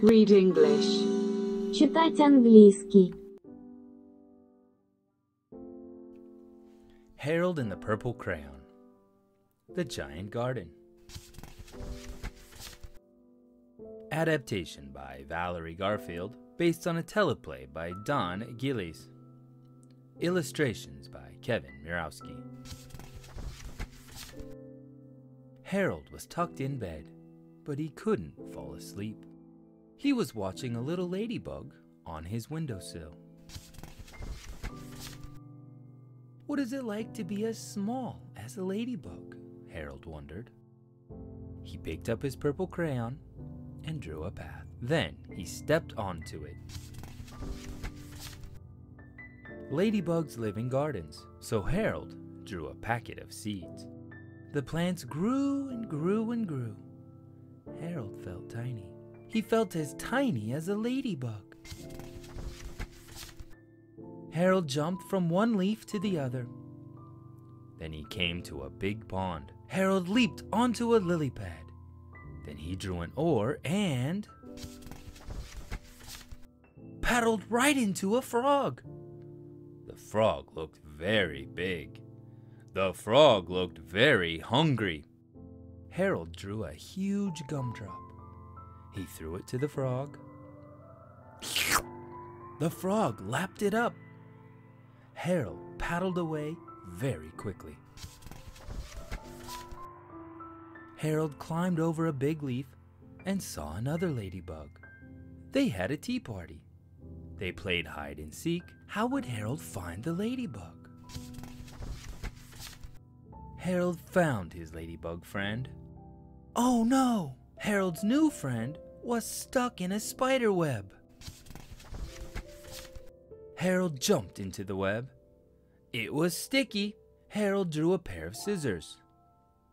Read English. Читать английский. Harold and the Purple Crayon. The Giant Garden. Adaptation by Valerie Garfield, based on a teleplay by Don Gillies. Illustrations by Kevin Mirowski. Harold was tucked in bed, but he couldn't fall asleep. He was watching a little ladybug on his windowsill. What is it like to be as small as a ladybug? Harold wondered. He picked up his purple crayon and drew a path. Then he stepped onto it. Ladybugs live in gardens, so Harold drew a packet of seeds. The plants grew and grew and grew. Harold felt tiny. He felt as tiny as a ladybug. Harold jumped from one leaf to the other. Then he came to a big pond. Harold leaped onto a lily pad. Then he drew an oar and paddled right into a frog. The frog looked very big. The frog looked very hungry. Harold drew a huge gumdrop. He threw it to the frog. The frog lapped it up. Harold paddled away very quickly. Harold climbed over a big leaf and saw another ladybug. They had a tea party. They played hide and seek. How would Harold find the ladybug? Harold found his ladybug friend. Oh no! Harold's new friend was stuck in a spider web. Harold jumped into the web. It was sticky. Harold drew a pair of scissors.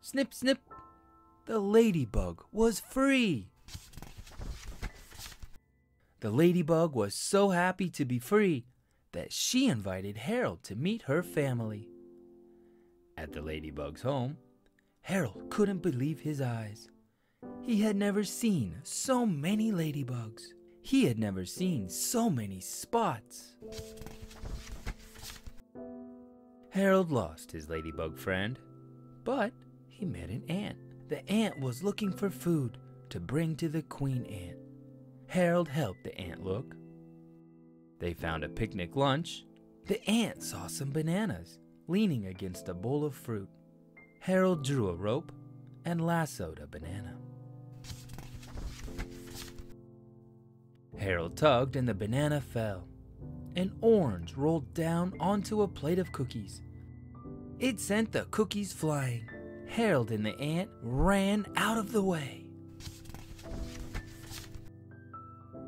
Snip, snip. The ladybug was free. The ladybug was so happy to be free that she invited Harold to meet her family. At the ladybug's home, Harold couldn't believe his eyes. He had never seen so many ladybugs. He had never seen so many spots. Harold lost his ladybug friend, but he met an ant. The ant was looking for food to bring to the queen ant. Harold helped the ant look. They found a picnic lunch. The ant saw some bananas leaning against a bowl of fruit. Harold drew a rope and lassoed a banana. Harold tugged and the banana fell. An orange rolled down onto a plate of cookies. It sent the cookies flying. Harold and the ant ran out of the way.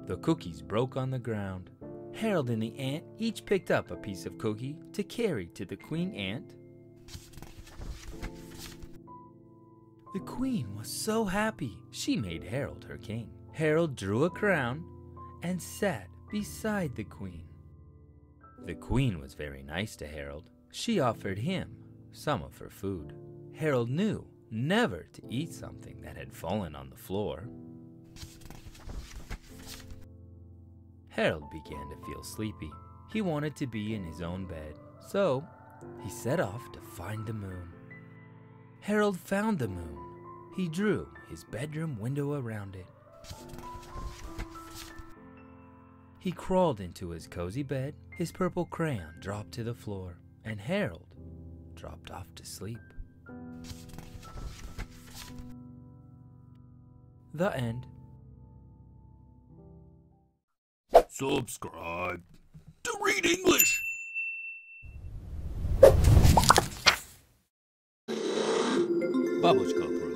The cookies broke on the ground. Harold and the ant each picked up a piece of cookie to carry to the queen ant. The queen was so happy, she made Harold her king. Harold drew a crown and sat beside the queen. The queen was very nice to Harold. She offered him some of her food. Harold knew never to eat something that had fallen on the floor. Harold began to feel sleepy. He wanted to be in his own bed, so he set off to find the moon. Harold found the moon. He drew his bedroom window around it. He crawled into his cozy bed. His purple crayon dropped to the floor, and Harold dropped off to sleep. The end. Subscribe to Read English. Babushka